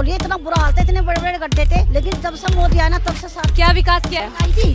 छोड़िए, इतना बुरा हाल था, इतने बड़े बड़े गड्ढे थे, लेकिन जब से मोदी आया ना तब से साफ क्या विकास किया है? आई थी।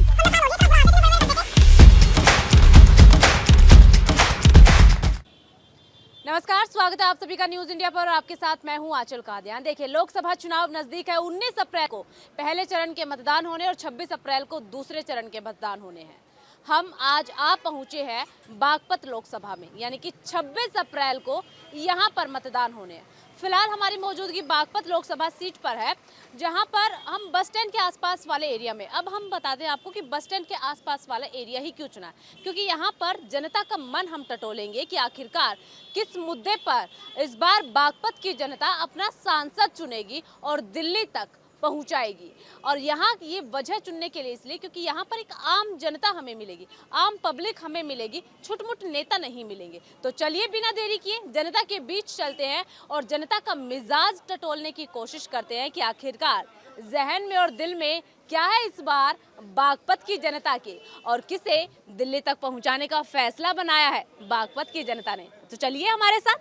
नमस्कार, स्वागत है आप सभी का न्यूज इंडिया पर और आपके साथ मैं हूं आंचल कादियान। देखिए, लोकसभा चुनाव नजदीक है। 19 अप्रैल को पहले चरण के मतदान होने और 26 अप्रैल को दूसरे चरण के मतदान होने हैं। हम आज पहुंचे हैं बागपत लोकसभा में, यानी कि 26 अप्रैल को यहां पर मतदान होने हैं। फिलहाल हमारी मौजूदगी बागपत लोकसभा सीट पर है, जहां पर हम बस स्टैंड के आसपास वाले एरिया में। अब हम बता दें आपको कि बस स्टैंड के आसपास वाला एरिया ही क्यों चुना है, क्योंकि यहां पर जनता का मन हम टटोलेंगे कि आखिरकार किस मुद्दे पर इस बार बागपत की जनता अपना सांसद चुनेगी और दिल्ली तक पहुंचाएगी। और यहाँ ये वजह चुनने के लिए इसलिए क्योंकि यहाँ पर एक आम जनता हमें मिलेगी, आम पब्लिक हमें मिलेगी, छुटमुट नेता नहीं मिलेंगे। तो चलिए बिना देरी किए जनता के बीच चलते हैं और जनता का मिजाज टटोलने की कोशिश करते हैं कि आखिरकार जहन में और दिल में क्या है इस बार बागपत की जनता के, और किसे दिल्ली तक पहुंचाने का फैसला बनाया है बागपत की जनता ने। तो चलिए हमारे साथ।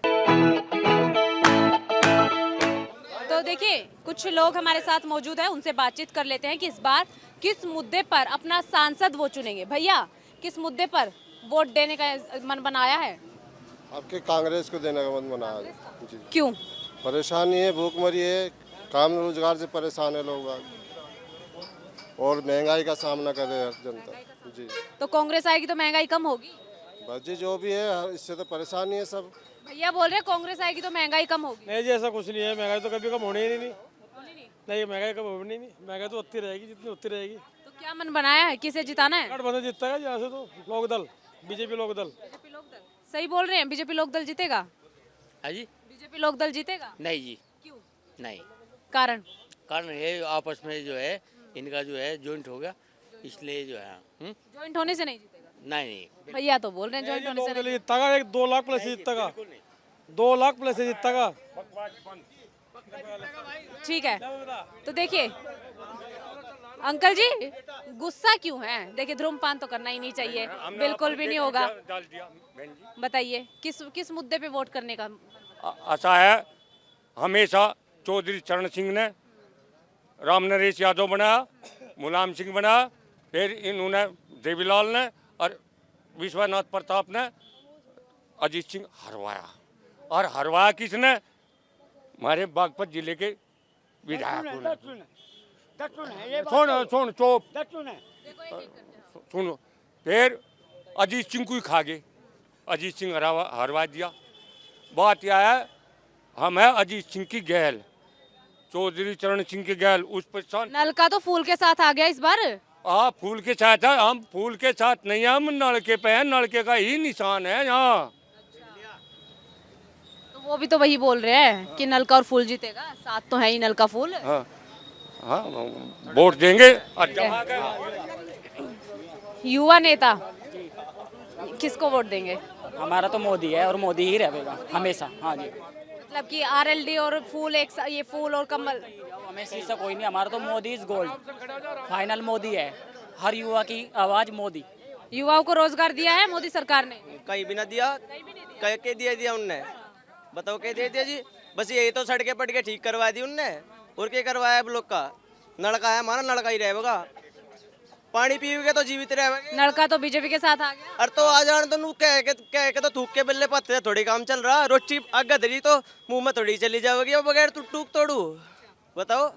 तो देखिए, कुछ लोग हमारे साथ मौजूद हैं, उनसे बातचीत कर लेते हैं कि इस बार किस मुद्दे पर अपना सांसद वो चुनेंगे। भैया, किस मुद्दे पर वोट देने का मन बनाया है? आपके कांग्रेस को देने का मन बनाया है। जी। क्यों? परेशानी है, भूखमरी है, काम रोजगार से परेशान है लोग और महंगाई का सामना कर रहे हैं जनता। जी। तो कांग्रेस आएगी तो महंगाई कम होगी? बस जी, जो भी है इससे तो परेशानी है सब। भैया बोल रहे हैं कांग्रेस आएगी तो महंगाई कम होगी। नहीं जी, ऐसा कुछ नहीं है। महंगाई तो कभी कम होनी ही नहीं। नहीं, महंगाई कम होनी नहीं। महंगाई तो उतनी रहेगी जितनी उतनी रहेगी। तो क्या मन बनाया है, किसे जिताना है? गठबंधन जीतता है यहाँ से तो लोक दल, बीजेपी लोक दल। सही बोल रहे हैं, बीजेपी लोकदल जीतेगा? हाँ जी। बीजेपी लोकदल जीतेगा? नहीं जी, क्यों? नहीं। कारण? कारण ये आपस में जो है इनका जो है जॉइंट हो गया, इसलिए जो है ज्वाइंट होने से नहीं जीतेगा? नहीं। भैया तो बोल रहे हैं ज्वाइंट होने से नहीं। जीतता एक 2 लाख प्लस जीतता, 2 लाख प्लस जीतता। ठीक है, तो देखिए अंकल जी गुस्सा क्यों है? देखिए, धूम्रपान तो करना ही नहीं चाहिए, बिल्कुल भी नहीं होगा। बताइए किस मुद्दे पे वोट करने का? ऐसा है, हमेशा चौधरी चरण सिंह ने राम नरेश यादव बनाया, मुलायम सिंह बनाया, फिर इन्होंने देवीलाल ने और विश्वनाथ प्रताप ने अजीत सिंह हरवाया। और हरवाया किसने? हमारे बागपत जिले के विधायक। सुन चुप सुनो, फिर अजीत सिंह को ही खा गए। अजीत सिंह हरवा दिया। बात यह है, हम है अजीत सिंह की गैल, चौधरी चरण सिंह की गैल। उस पर नलका तो फूल के साथ आ गया इस बार। हाँ, फूल के साथ है। हम फूल के साथ नहीं है, हम नलके पे हैं। नलके का ही निशान है यहाँ। तो वो भी तो वही बोल रहे हैं कि नलका और फूल जीतेगा, साथ तो है ही नलका फूल। हाँ हाँ, वोट देंगे। युवा नेता किसको वोट देंगे? हमारा तो मोदी है और मोदी ही रहेगा हमेशा। हाँ जी, मतलब कि आरएलडी और फूल एक ये फूल और कमल हमें से कोई नहीं। हमारा तो Modi is gold, final Modi है। हर युवा की आवाज मोदी। युवाओं को रोजगार दिया है मोदी सरकार ने? कहीं भी ना दिया। कह के दिया उनने? बताओ क्या दे दिया जी? बस यही तो सड़कें पट के ठीक करवा दी उनने, और क्या करवाया ब्लॉक का? नलका है हमारा, नलका ही रहेगा। पानी पीओगे तो जीवित रहेगा। नलका तो बीजेपी के साथ आ गया। अरे तो आ जान तो नू कह के तो थूक के बल्ले पत्ते थोड़ी काम चल रहा। रोटी आगे धरी तो मुंह में थोड़ी चली जाओगी बगैर टूक तोड़ू। बताओ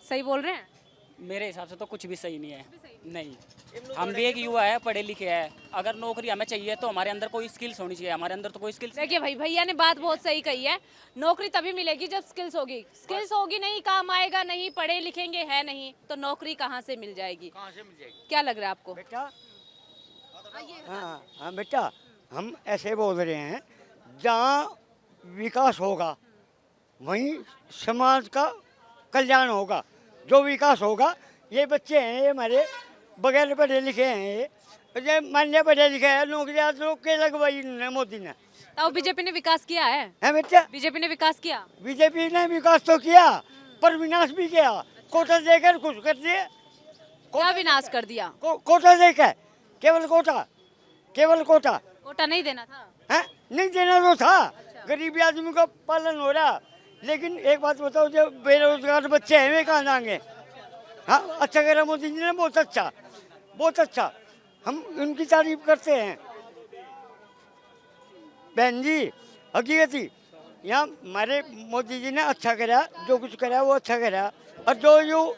सही बोल रहे हैं? मेरे हिसाब से तो कुछ भी सही नहीं है। नहीं, हम भी एक युवा है, पढ़े लिखे हैं। अगर नौकरी हमें चाहिए तो हमारे अंदर कोई स्किल्स होनी चाहिए। हमारे अंदर तो कोई स्किल्स। देखिए भाई, भैया ने बात बहुत सही कही है। नौकरी तभी मिलेगी जब स्किल्स होगी। स्किल्स होगी नहीं, काम आएगा नहीं, पढ़े लिखेंगे है नहीं, तो नौकरी कहाँ से मिल जाएगी? क्या लग रहा है आपको? बेटा हाँ बेटा, हम ऐसे बोल रहे हैं, जहाँ विकास होगा वहीं समाज का कल्याण होगा। जो विकास होगा, ये बच्चे हैं, ये हमारे बगैर पढ़े लिखे हैं, ये मान लिया पढ़े लिखे हैं, नौकरी आज लोग के लगवाई मोदी ने। तो बीजेपी ने विकास किया है बेटा? बीजेपी ने विकास किया। बीजेपी ने विकास तो किया पर विनाश भी किया। कोटा देकर खुश कर दिए। क्या विनाश कर दिया? कोटा देकर, केवल कोटा, केवल कोटा नहीं देना था। है? नहीं देना तो था। गरीबी आदमी का पालन हो रहा, लेकिन एक बात बताओ, जो बेरोजगार बच्चे हैं वे कहाँ जाएंगे? हाँ, अच्छा कह रहा मोदी जी ने, बहुत अच्छा, बहुत अच्छा, हम उनकी तारीफ करते हैं। बहन जी, हकीकती यहाँ हमारे मोदी जी ने अच्छा करा, जो कुछ करा वो अच्छा करा, और जो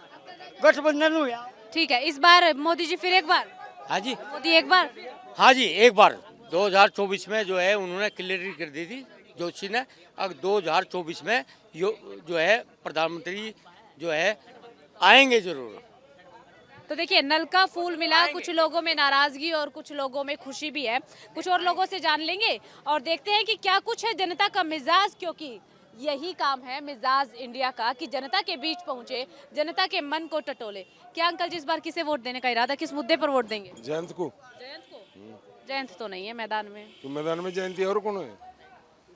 गठबंधन हुआ। ठीक है, इस बार मोदी जी फिर एक बार, हाँ जी, मोदी एक बार, हाँ जी, एक बार 2024 में जो है उन्होंने क्लियर कर दी थी जोशी ने। अब 2024 में जो है प्रधानमंत्री जो है आएंगे जरूर। तो देखिए, नल का फूल मिला, कुछ लोगों में नाराजगी और कुछ लोगों में खुशी भी है। कुछ और लोगों से जान लेंगे और देखते हैं कि क्या कुछ है जनता का मिजाज, क्योंकि यही काम है मिजाज इंडिया का कि जनता के बीच पहुंचे, जनता के मन को टटोले। क्या अंकल जी इस बार किसे वोट देने का इरादा, किस मुद्दे पर वोट देंगे? जयंत को। जयंत को? जयंत तो नहीं है मैदान में। तो मैदान में जयंती और कौन है?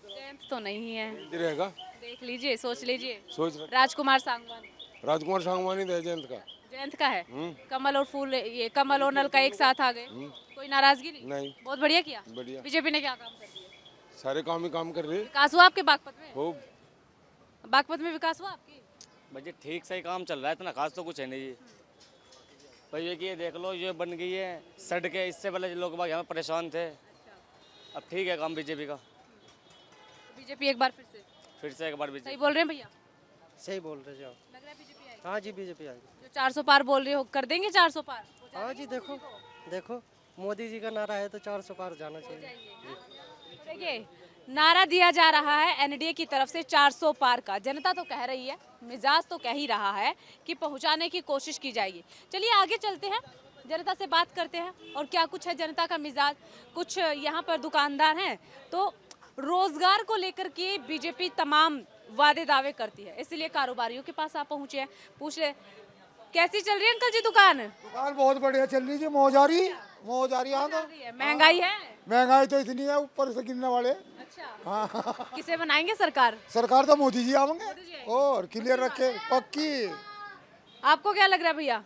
जयंत तो नहीं है, रहेगा, देख लीजिए, सोच लीजिए। सोच राजकुमार सांगवान। राजकुमार सांगवानी है जयंत का। जयंत का है। कमल और फूल, ये कमल और नल का एक साथ आ गए, कोई नाराजगी नहीं? नहीं, बहुत बढ़िया किया। बढ़िया। बीजेपी ने क्या काम कर दिया? सारे काम ही काम कर रहे। विकास हुआ आपके बागपत में? हो, बागपत में विकास हुआ आपकी? भाई ठीक सही काम चल रहा है, इतना खास तो कुछ है नहीं जी। भाई ये देख लो, ये बन गई है सड़कें, इससे पहले लोग बाग यहाँ परेशान थे। अब ठीक है काम बीजेपी का। बीजेपी एक बार फिर से एक बार सही बीजेपी। बोल रहे हैं भैया? सही बोल रहे हो? लग रहा है बीजेपी आएगी। हाँ जी, बीजेपी आएगी। जो 400 पार बोल रहे हो, कर देंगे 400 पार? हाँ जी, देखो देखो, मोदी जी का नारा है तो 400 पार जाना चाहिए। देखिए, नारा दिया जा रहा है एनडीए की तरफ से 400 पार का। जनता तो कह रही है, मिजाज तो कह ही रहा है कि पहुंचाने की कोशिश की जाएगी। चलिए आगे चलते हैं, जनता से बात करते हैं और क्या कुछ है जनता का मिजाज। कुछ यहाँ पर दुकानदार हैं, तो रोजगार को लेकर के बीजेपी तमाम वादे दावे करती है, इसलिए कारोबारियों के पास आप पहुंचे हैं। पूछ ले, कैसी चल रही है अंकल जी दुकान? दुकान बहुत बढ़िया चल रही है, मौज आ रही यहाँ तो। महंगाई है? महंगाई तो इतनी है, ऊपर से गिनने वाले। अच्छा, हाँ, किसे बनाएंगे सरकार? सरकार तो मोदी जी आवेंगे और क्लियर रखे, पक्की। आपको क्या लग रहा है भैया?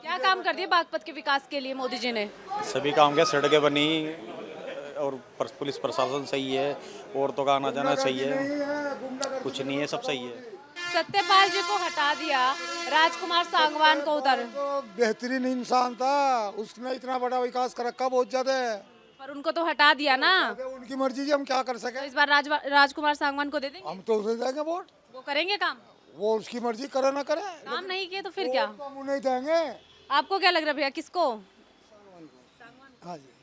क्या काम कर दिए बागपत के विकास के लिए मोदी जी ने? सभी काम के, सड़कें बनी और पुलिस प्रशासन सही है, औरतों का आना जाना सही है, कुछ नहीं है, सब सही है। सत्यपाल जी को हटा दिया, राजकुमार सांगवान को उधर। तो बेहतरीन इंसान था, उसने इतना बड़ा विकास कर रखा, बहुत ज्यादा। पर उनको तो हटा दिया ना। उनकी मर्जी जी, हम क्या कर सके। तो इस बार राजकुमार सांगवान को दे देंगे? हम तो उसे देंगे वोट। वो करेंगे काम? वो उसकी मर्जी, करे ना करे। काम नहीं किए तो फिर क्या? तो हम उन्हें देंगे। आपको क्या लग रहा है भैया, किसको? हाँ जी।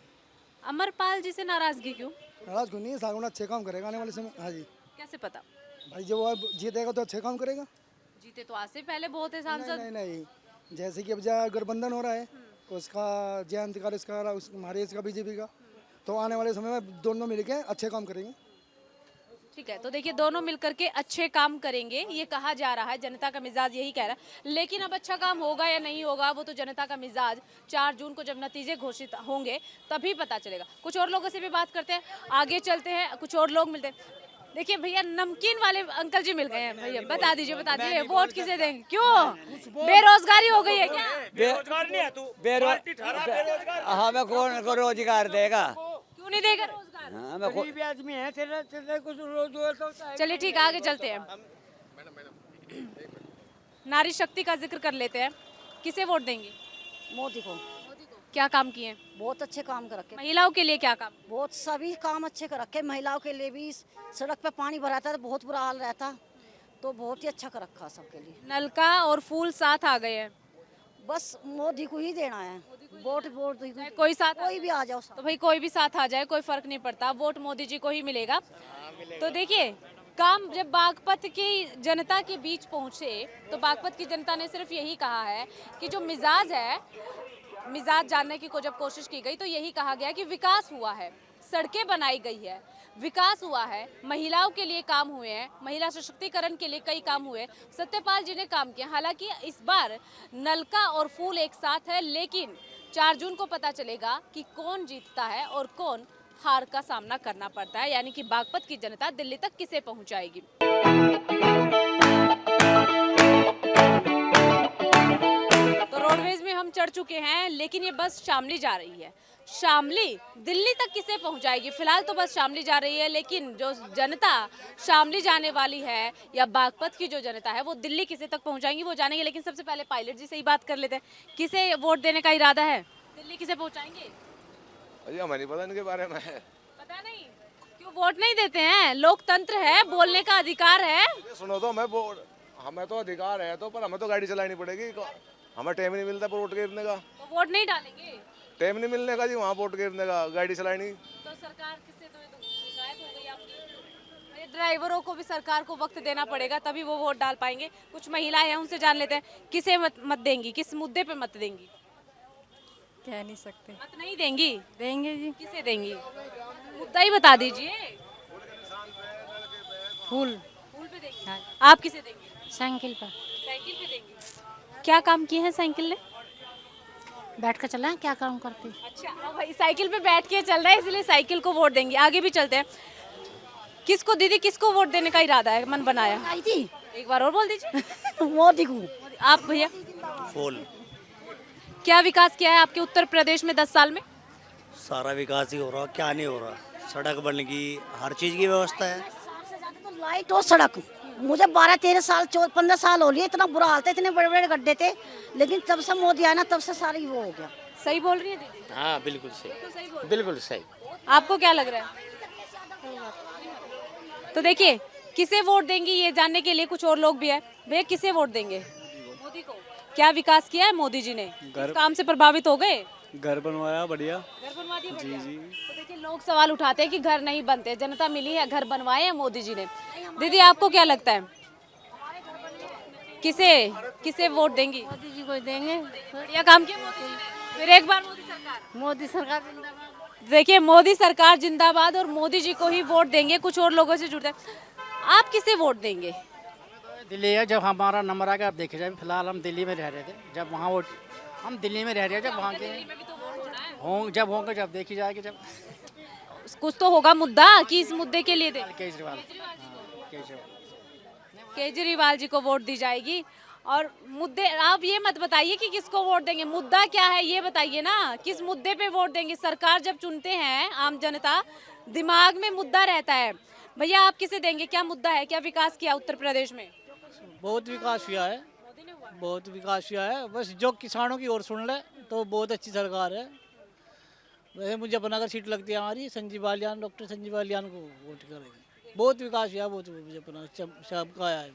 अमरपाल जी से नाराजगी क्यों? नाराज क्यों नहीं, सांगवान अच्छे काम करेगा आने वाले समय। हाँ जी। कैसे पता? भाई जब वो जीतेगा तो अच्छे काम करेगा। जीते तो आज से पहले बहुत है सांसद। नहीं नहीं, जैसे कि अब गठबंधन हो रहा है, उसका जयंत का, इसका, हमारे इसका, बीजेपी का, तो आने वाले समय में दोनों मिलके अच्छे काम करेंगे। ठीक है, तो देखिए दोनों मिलकर के अच्छे काम करेंगे, ये कहा जा रहा है, जनता का मिजाज यही कह रहा है। लेकिन अब अच्छा काम होगा या नहीं होगा, वो तो जनता का मिजाज 4 जून को जब नतीजे घोषित होंगे तभी पता चलेगा। कुछ और लोगों से भी बात करते हैं, आगे चलते हैं, कुछ और लोग मिलते हैं। देखिए भैया, नमकीन वाले अंकल जी मिल गए हैं। भैया बता दीजिए वोट किसे देंगे? क्यों, बेरोजगारी हो गई है क्या? बेरोजगार नहीं है तू, हमें कौन को रोजगार देगा? क्यों नहीं देगा रोजगार? गरीब आदमी है, तेरे कुछ रोजगार। चलिए ठीक है, आगे चलते हैं, नारी शक्ति का जिक्र कर लेते हैं। किसे वोट देंगे? मोदी को। क्या काम किए? बहुत अच्छे काम कर रखे, महिलाओं के लिए क्या काम? बहुत सभी काम अच्छे कर रखे। महिलाओं के लिए भी सड़क पे पानी भरा था तो बहुत बुरा हाल रहता, तो बहुत ही अच्छा कर रखा सबके लिए। नलका और फूल साथ आ गए हैं, बस मोदी को ही देना है वोट। वोट कोई साथ, कोई भी आ जाओ, तो भाई कोई भी साथ आ जाए, कोई फर्क नहीं पड़ता, वोट मोदी जी को ही मिलेगा। तो देखिए, काम जब बागपत की जनता के बीच पहुंचे तो बागपत की जनता ने सिर्फ यही कहा है कि जो मिजाज है, मिजाज जानने की को जब कोशिश की गई तो यही कहा गया कि विकास हुआ है, सड़कें बनाई गई है, विकास हुआ है, महिलाओं के लिए काम हुए हैं, महिला सशक्तिकरण के लिए कई काम हुए। सत्यपाल जी ने काम किया। हालांकि इस बार नलका और फूल एक साथ है, लेकिन 4 जून को पता चलेगा कि कौन जीतता है और कौन हार का सामना करना पड़ता है, यानी कि बागपत की जनता दिल्ली तक किसे पहुंचाएगी। तो रोडवेज में हम चढ़ चुके हैं, लेकिन ये बस शामली जा रही है। शामली दिल्ली तक किसे पहुंचाएगी? फिलहाल तो बस शामली जा रही है, लेकिन जो जनता शामली जाने वाली है या बागपत की जो जनता है वो दिल्ली किसे तक पहुंचाएंगी वो जानेंगे। लेकिन सबसे पहले पायलट जी से ही बात कर लेते हैं, किसे वोट देने का इरादा है? दिल्ली किसे पहुंचाएंगे? अजी हमें नहीं पता इनके बारे में। पता नहीं, क्यों वोट नहीं देते हैं? लोकतंत्र है, बोलने का अधिकार है। सुनो तो हमें तो अधिकार है तो, पर हमें तो गाड़ी चलानी पड़ेगी। हमें टाइम नहीं मिलता वोट गिरने का। तो वोट नहीं डालेंगे? टाइम नहीं मिलने का जी, वहाँ वोट गिरने का, गाड़ी चलानी। तो सरकार किससे तो शिकायत हो गई आपकी? ये ड्राइवरों को भी सरकार को वक्त देना पड़ेगा, तभी वो वोट डाल पाएंगे। कुछ महिलाएं हैं, उनसे जान लेते हैं, किसे मत देंगी, किस मुद्दे पे मत देंगी? कह नहीं सकते। मत नहीं देंगी? देंगे जी। किसे देंगी? मुद्दा ही बता दीजिए। फूल फूल पे देंगी? हाँ। आप किसे देंगे? साइकिल पर साइकिल पे देंगे। क्या काम किए हैं साइकिल ने? बैठ कर चला क्या काम करती? अच्छा भाई, साइकिल पे बैठ के चल रहा है इसलिए साइकिल को वोट देंगे। आगे भी चलते हैं। किसको दीदी, किसको वोट देने का इरादा है, मन बनाया? आई थी एक बार और बोल दीजिए। मोदी को। आप भैया? फूल। क्या विकास किया है आपके उत्तर प्रदेश में 10 साल में? सारा विकास ही हो रहा, क्या नहीं हो रहा। सड़क बन गई, हर चीज की व्यवस्था है। तो लाइट और सड़क, मुझे 12-13 साल 15 साल हो लिए, इतना बुरा हाल था, इतने बड़े बड़े गड्ढे थे, लेकिन तब से मोदी आया ना तब से सारी वो हो गया। सही बोल रही है दीदी? हाँ बिल्कुल सही, बिल्कुल सही। आपको क्या लग रहा है? तो देखिए, किसे वोट देंगी ये जानने के लिए कुछ और लोग भी है। भैया किसे वोट देंगे? मोदी को। क्या विकास किया है मोदी जी ने? इस काम से प्रभावित हो गए? घर बनवाया बढ़िया। घर बनवा दिया जी जी। तो देखिए, लोग सवाल उठाते हैं कि घर नहीं बनते, जनता मिली है, घर बनवाए हैं मोदी जी ने। दीदी आपको क्या लगता है, किसे वोट देंगी? मोदी जी को देंगे। बढ़िया काम किया मोदी जी ने। फिर एक बार मोदी सरकार। मोदी सरकार जिंदाबाद। देखिए, मोदी सरकार जिंदाबाद और मोदी जी को ही वोट देंगे। कुछ और लोगों से जुड़ते हैं, आप किसे वोट देंगे? दिल्ली है, जब हमारा नंबर आ गया, आप देखे जाए, फिलहाल हम दिल्ली में रह रहे थे, जब वहाँ वोट, हम दिल्ली में रह रहे हैं, जब वहाँ के जब होंगे, जब देखी जाएगी, जब कुछ तो होगा मुद्दा कि इस मुद्दे के लिए दे। केजरीवाल केजरीवाल जी को वोट दी जाएगी। और मुद्दे, आप ये मत बताइए कि किसको वोट देंगे, मुद्दा क्या है ये बताइए ना, किस मुद्दे पे वोट देंगे? सरकार जब चुनते हैं आम जनता, दिमाग में मुद्दा रहता है। भैया आप किसे देंगे, क्या मुद्दा है, क्या विकास किया उत्तर प्रदेश में? बहुत विकास हुआ है, बहुत विकास हुआ है। बस जो किसानों की ओर सुन ले तो बहुत अच्छी सरकार है। वैसे मुजफ्फरनगर सीट लगती है हमारी, संजीव बालियान, डॉक्टर संजीव बालियान को वोट करेंगे। बहुत विकास हुआ, बहुत मुजफ्फरनगर सबका आया है।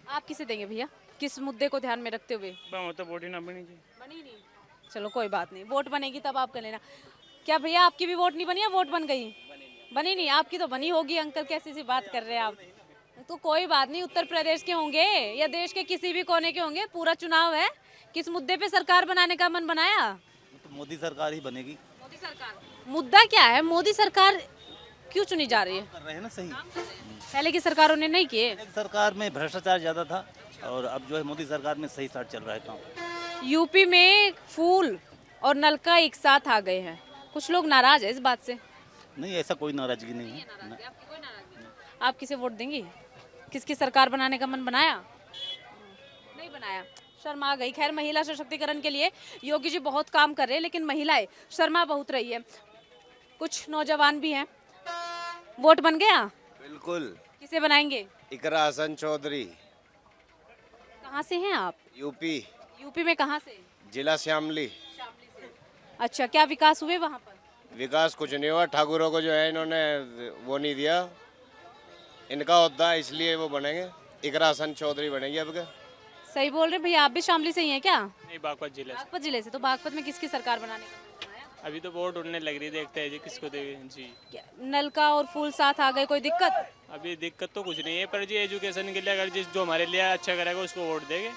आप किसे देंगे भैया, किस मुद्दे को ध्यान में रखते हुए? तो वोट ही ना बनी जी। बनी नहीं? चलो कोई बात नहीं, वोट बनेगी तब आप कर लेना। क्या भैया आपकी भी वोट नहीं बनी या वोट बन गई? बनी नहीं। आपकी तो बनी होगी अंकल, कैसी सी बात कर रहे हैं आप। तो कोई बात नहीं, उत्तर प्रदेश के होंगे या देश के किसी भी कोने के होंगे, पूरा चुनाव है। किस मुद्दे पे सरकार बनाने का मन बनाया? तो मोदी सरकार ही बनेगी। मोदी सरकार। मुद्दा क्या है, मोदी सरकार क्यों चुनी जा रही है? कर रहे हैं ना सही। पहले की सरकारों ने नहीं किए। सरकार में भ्रष्टाचार ज्यादा था और अब जो है मोदी सरकार में सही साथ चल रहा है काम। यूपी में फूल और नलका एक साथ आ गए हैं, कुछ लोग नाराज है इस बात से। नहीं, ऐसा कोई नाराजगी नहीं है। आप किसे वोट देंगी? किसकी सरकार बनाने का मन बनाया? नहीं बनाया, शर्मा गई। खैर, महिला सशक्तिकरण के लिए योगी जी बहुत काम कर रहे हैं, लेकिन महिलाएं शर्मा बहुत रही है। कुछ नौजवान भी हैं। वोट बन गया? बिल्कुल। किसे बनाएंगे? इकरा हसन चौधरी। कहाँ से हैं आप? यूपी। यूपी में कहाँ से? जिला शामली। अच्छा, क्या विकास हुए वहाँ पर? विकास कुछ नहीं हुआ, ठाकुरों को जो है इन्होंने वो नहीं दिया, इनका होता है इसलिए वो बनेंगे। इकरा हसन चौधरी बनेंगे अब के। सही बोल रहे भैया, आप भी शामली से ही हैं क्या? नहीं, बागपत जिले से। बागपत जिले से। तो बागपत में किसकी सरकार बनाने का? अभी तो वोट उड़ने लग रही, देखते हैं जी किसको देंगे जी। नलका और फूल साथ आ गए, कोई दिक्कत? अभी दिक्कत तो कुछ नहीं है, पर जी एजुकेशन के लिए अगर जो हमारे लिए अच्छा करेगा उसको वोट देंगे।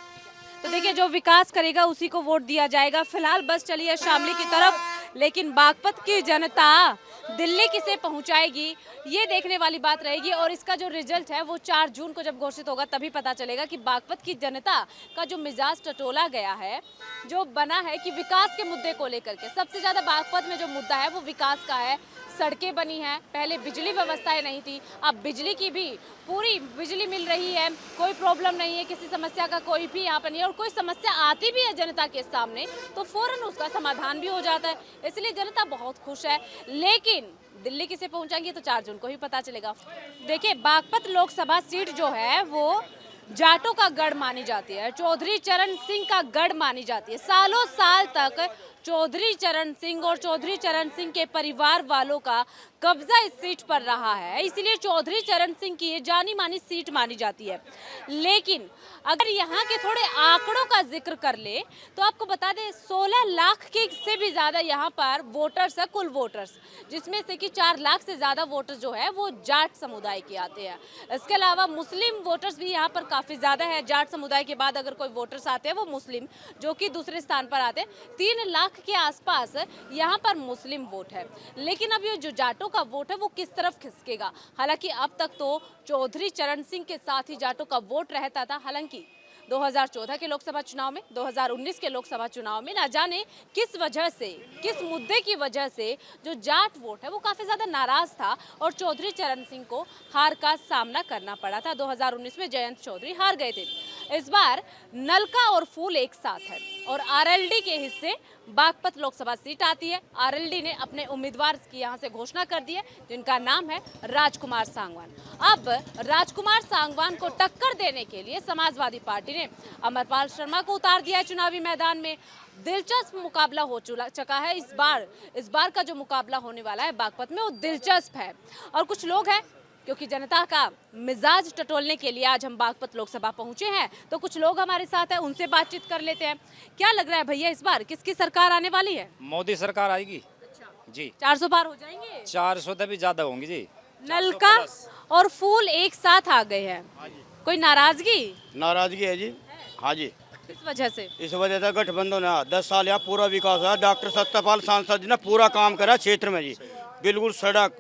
तो देखिए, जो विकास करेगा उसी को वोट दिया जाएगा। फिलहाल बस चली है शामली की तरफ, लेकिन बागपत की जनता दिल्ली किसे पहुंचाएगी, ये देखने वाली बात रहेगी। और इसका जो रिजल्ट है वो 4 जून को जब घोषित होगा तभी पता चलेगा कि बागपत की जनता का जो मिजाज टटोला गया है, जो बना है कि विकास के मुद्दे को लेकर के। सबसे ज़्यादा बागपत में जो मुद्दा है वो विकास का है। सड़कें बनी हैं, पहले बिजली व्यवस्थाएं नहीं थी, अब बिजली की भी पूरी बिजली मिल रही है, कोई प्रॉब्लम नहीं है, किसी समस्या का कोई भी यहाँ पर नहीं है। और कोई समस्या आती भी है जनता के सामने तो फौरन उसका समाधान भी हो जाता है, इसलिए जनता बहुत खुश है। लेकिन दिल्ली किसे पहुंचाएंगे तो 4 जून को ही पता चलेगा। देखिए, बागपत लोकसभा सीट जो है वो जाटों का गढ़ मानी जाती है, चौधरी चरण सिंह का गढ़ मानी जाती है। सालों साल तक चौधरी चरण सिंह और चौधरी चरण सिंह के परिवार वालों का कब्जा इस सीट पर रहा है, इसलिए चौधरी चरण सिंह की ये जानी मानी सीट मानी जाती है। लेकिन अगर यहाँ के थोड़े आंकड़ों का जिक्र कर ले तो आपको बता दें 16 लाख के से भी ज़्यादा यहाँ पर वोटर्स है, कुल वोटर्स, जिसमें से कि 4 लाख से ज़्यादा वोटर्स जो है वो जाट समुदाय के आते हैं। इसके अलावा मुस्लिम वोटर्स भी यहाँ पर काफ़ी ज़्यादा है। जाट समुदाय के बाद अगर कोई वोटर्स आते हैं वो मुस्लिम, जो कि दूसरे स्थान पर आते हैं। 3 लाख के आसपास यहाँ पर मुस्लिम वोट है। लेकिन अब ये जो जाटों का वोट है वो किस तरफ खिसकेगा? हालांकि अब तक तो चौधरी चरण सिंह के साथ ही जाटों का वोट रहता था। हालांकि 2014 के लोकसभा चुनाव में, 2019 के लोकसभा चुनाव में ना जाने किस वजह से, किस मुद्दे की वजह से जो जाट वोट है वो काफ़ी ज़्यादा नाराज़ था और चौधरी चरण सिंह को हार का सामना करना पड़ा था। 2019 में जयंत चौधरी हार गए थे। इस बार नलका और फूल एक साथ है और आरएलडी के हिस्से बागपत लोकसभा सीट आती है। आरएलडी ने अपने उम्मीदवार की यहाँ से घोषणा कर दी है, जिनका नाम है राजकुमार सांगवान। अब राजकुमार सांगवान को टक्कर देने के लिए समाजवादी पार्टी ने अमरपाल शर्मा को उतार दिया है चुनावी मैदान में। दिलचस्प मुकाबला हो चुका है। इस बार का जो मुकाबला होने वाला है बागपत में वो दिलचस्प है। और कुछ लोग हैं, क्योंकि जनता का मिजाज टटोलने के लिए आज हम बागपत लोकसभा पहुंचे हैं, तो कुछ लोग हमारे साथ हैं, उनसे बातचीत कर लेते हैं। क्या लग रहा है भैया, इस बार किसकी सरकार आने वाली है? मोदी सरकार आएगी। अच्छा जी। 400 पार हो जाएंगे? 400 तो भी ज्यादा होंगी जी। नलका और फूल एक साथ आ गए हैं, कोई नाराजगी? नाराजगी है जी। हाँ जी। किस वजह से? इस वजह से गठबंधन है। 10 साल यहाँ पूरा विकास हुआ। डॉक्टर सत्यपाल सांसद जी ने पूरा काम करा क्षेत्र में जी। बिल्कुल सड़क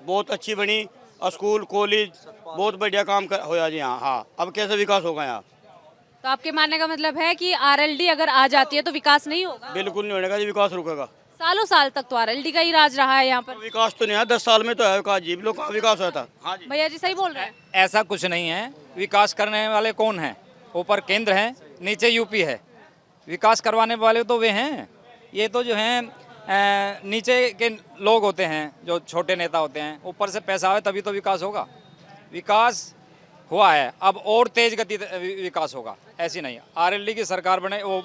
बहुत अच्छी बनी, स्कूल कॉलेज बहुत बढ़िया काम होया जी यहाँ। हाँ, अब कैसे विकास होगा यहाँ? तो आपके मानने का मतलब है कि आरएलडी अगर आ जाती है तो विकास नहीं होगा? बिल्कुल नहीं होने का जी, विकास रुकेगा। सालों साल तक तो आरएलडी का ही राज रहा है यहाँ पर। विकास तो नहीं है, 10 साल में तो है विकास जी। लोग कहाँ विकास होता? हाँ जी भैया जी सही बोल रहे हैं। ऐसा कुछ नहीं है। विकास करने वाले कौन है? ऊपर केंद्र है, नीचे यूपी है। विकास करवाने वाले तो वे हैं। ये तो जो हैं नीचे के लोग होते हैं, जो छोटे नेता होते हैं। ऊपर से पैसा आए तभी तो विकास होगा। विकास हुआ है, अब और तेज गति विकास होगा। ऐसी नहीं, आरएलडी की सरकार बने वो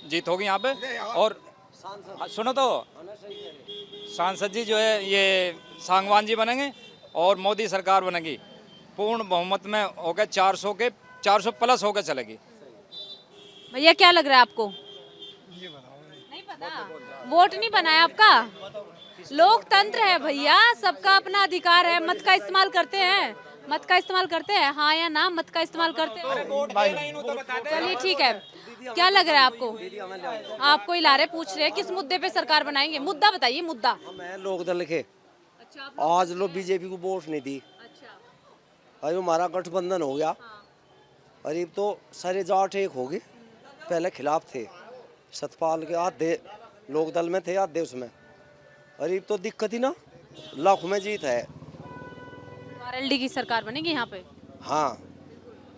जीत होगी यहाँ पे। और सुनो तो, सांसद जी जो है ये सांगवान जी बनेंगे और मोदी सरकार बनेगी। पूर्ण बहुमत में होकर 400 प्लस होकर चलेगी। भैया क्या लग रहा है आपको? नहीं पता, वोट नहीं बना है आपका? लोकतंत्र है भैया, सबका अपना अधिकार है। मत का इस्तेमाल करते हैं, मत का इस्तेमाल करते हैं, हाँ या ना, मत का इस्तेमाल करते हैं। चलिए ठीक है, क्या लग रहा है आपको? आपको ही ला रहे, पूछ रहे किस मुद्दे पे सरकार बनाएंगे? मुद्दा बताइए, मुद्दा। मैं लोकदल के आज लोग बीजेपी को वोट नहीं दी। अरे हमारा गठबंधन हो गया। अरे तो सारे जाट एक हो गए। पहले खिलाफ थे, सतपाल के आधे लोकदल में थे, आधे उसमें। अरे तो दिक्कत ही ना, लाख में जीत है। आरएलडी की सरकार बनेगी यहाँ पे? हाँ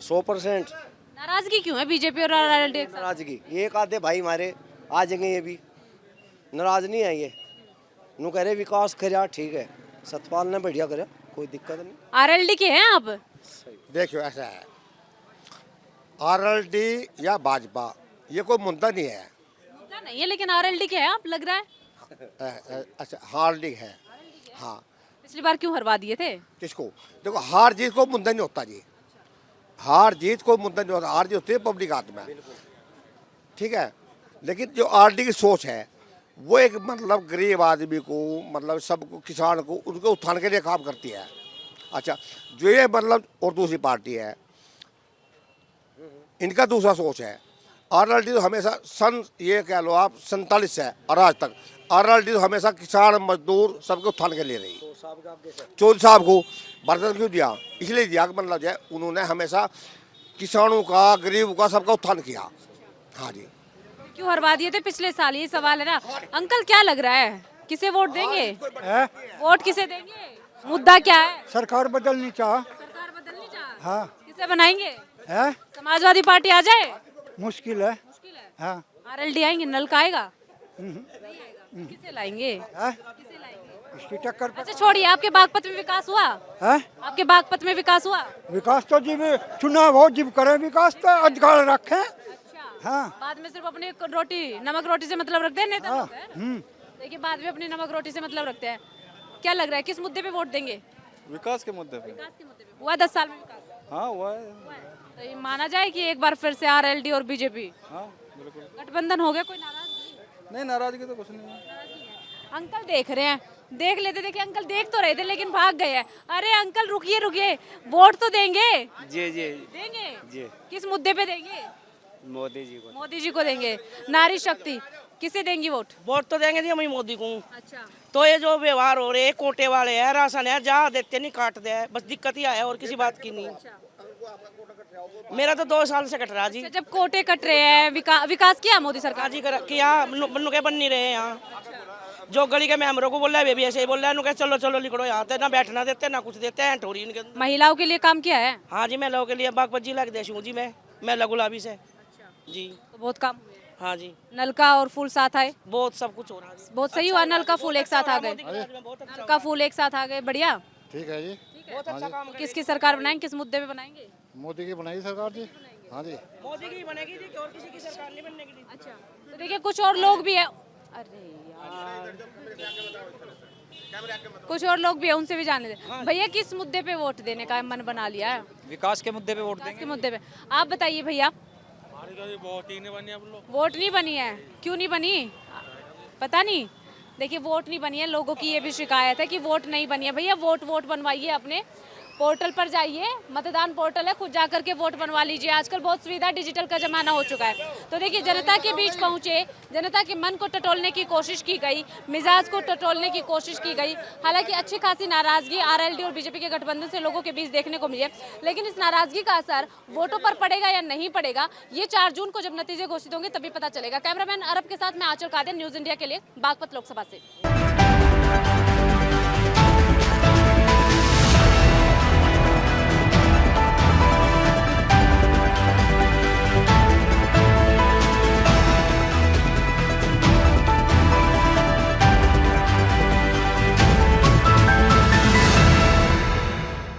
100%। नाराजगी क्यों है बीजेपी और आरएलडी? नाराजगी एक आधे भाई हमारे आ जाएंगे, ये भी नाराज नहीं है। ये नु कह रहे विकास करा, ठीक है, सतपाल ने बढ़िया करा, कोई दिक्कत नहीं। आरएलडी के हैं आप? देखियो ऐसा है, आरएलडी या भाजपा ये कोई मुद्दा नहीं है। मुद्दा नहीं है, लेकिन आरएलडी के हैं आप, लग रहा है। अच्छा हार्डी है। हाँ, पिछली बार क्यों हरवा दिए थे? किसको? देखो हार जीत को मुद्दा नहीं होता जी, हार जीत को मुद्दा नहीं होता। हार जीत होती है पब्लिक हाथ में, ठीक है। लेकिन जो आरडी की सोच है वो एक मतलब गरीब आदमी को, मतलब सबको, किसान को, उनके उत्थान के लिए काम करती है। अच्छा, जो ये मतलब और दूसरी पार्टी है, इनका दूसरा सोच है। आरएलडी तो हमेशा सन ये कह लो आप 47 से है और आज तक आरएलडी तो हमेशा किसान मजदूर सबको उत्थान के ले रही। चौधरी साहब को बर्तन क्यों दिया? इसलिए दिया कि मतलब जो है उन्होंने हमेशा किसानों का गरीब का सबका उत्थान किया। हाँ जी। क्यों हरवा दिए थे पिछले साल, ये सवाल है ना। अंकल क्या लग रहा है, किसे वोट देंगे? वोट किसे देंगे? मुद्दा क्या है? सरकार बदलनी चाह। सरकार बदलनी चाह। हाँ। किसे बनाएंगे? है समाजवादी पार्टी आ जाए? मुश्किल है। मुश्किल है। हाँ। आरएलडी आएंगे, नल का आएगा? किसे लाएंगे? किसे लाएंगे? इसकी टक्कर। अच्छा छोड़िए, आपके बागपत में विकास हुआ? है आपके बागपत में विकास हुआ? विकास तो जी चुनाव हो जिब करें विकास तो अधिकार रखें। अच्छा। हाँ। बाद में सिर्फ अपनी रोटी नमक रोटी से मतलब रखते हैं नेता लोग, हैं? देखिए बाद में अपनी नमक रोटी से मतलब रखते हैं। क्या लग रहा है किस मुद्दे पे वोट देंगे? विकास के मुद्दे पे। विकास के मुद्दे पे। हुआ 10 साल में विकास? हाँ हुआ है। तो ये माना जाए कि एक बार फिर से आरएलडी और बीजेपी हाँ बिल्कुल। गठबंधन हो गया? कोई नाराजगी नहीं, नाराजगी तो कुछ नहीं है। अंकल देख रहे हैं, देख लेते थे कि अंकल देख तो रहे थे लेकिन भाग गए हैं। अरे अंकल रुकिए रुकिए, वोट तो देंगे? जी जी देंगे जी। किस मुद्दे पे देंगे? मोदी जी को। मोदी जी को देंगे। नारी शक्ति किसे देंगी वोट? वोट तो देंगे जी हम मोदी को। अच्छा। तो ये जो व्यवहार हो रहे हैं कोटे वाले हैं, राशन है जहाँ देते नहीं काट दे, बस दिक्कत ही आया और किसी बात की नहीं। मेरा तो 2 साल से कट रहा जी। जब कोटे कट रहे हैं, विकास किया मोदी सरकार? जी किया, बन्नू के बन नहीं रहे यहाँ। जो गली के मेंबरों को बोल रहा है वे भी ऐसे ही बोल रहा है, चलो चलो लिखड़ो यहाँ पे, ना बैठना देते ना कुछ देते हैं ठोरी इनके। महिलाओं के लिए काम किया है? हाँ जी, महिलाओं के लिए बागपत जिला के देश हूँ जी मैं गुलाबी से जी। तो बहुत काम हुए। हाँ जी। नलका और फूल साथ आए? बहुत सब कुछ हो रहा है, बहुत सही हुआ। नल का फूल एक साथ आ गए, नल का फूल एक साथ आ गए, बढ़िया। ठीक है जी। बहुत अच्छा काम। किसकी सरकार बनाएंगे, किस मुद्दे पे बनाएंगे? मोदी की बनाई सरकार जी। हाँ जी। मोदी की बनेगी जी, और किसी की सरकार नहीं बनने की। अच्छा तो देखिए कुछ और लोग भी है। अरे यार कुछ और लोग भी है, उनसे भी जाने दे। भैया किस मुद्दे पे वोट देने का मन बना लिया है? विकास के मुद्दे पे वोट विकास देंगे। के मुद्दे पे। आप बताइए भैया। वोट ही नहीं बनी अब लोग। वोट नहीं बनी है? क्यों नहीं बनी पता नहीं। देखिए वोट नहीं बनी है, लोगों की ये भी शिकायत है कि वोट नहीं बनी है। भैया वोट बनवाइए, अपने पोर्टल पर जाइए, मतदान पोर्टल है, खुद जाकर के वोट बनवा लीजिए। आजकल बहुत सुविधा, डिजिटल का जमाना हो चुका है। तो देखिए जनता के बीच पहुंचे, जनता के मन को टटोलने की कोशिश की गई, मिजाज को टटोलने की कोशिश की गई। हालांकि अच्छी खासी नाराजगी आरएलडी और बीजेपी के गठबंधन से लोगों के बीच देखने को मिली है, लेकिन इस नाराजगी का असर वोटों पर पड़ेगा या नहीं पड़ेगा, ये 4 जून को जब नतीजे घोषित होंगे तभी पता चलेगा। कैमरामैन अरब के साथ मैं आंचल कादिर, न्यूज इंडिया के लिए बागपत लोकसभा से।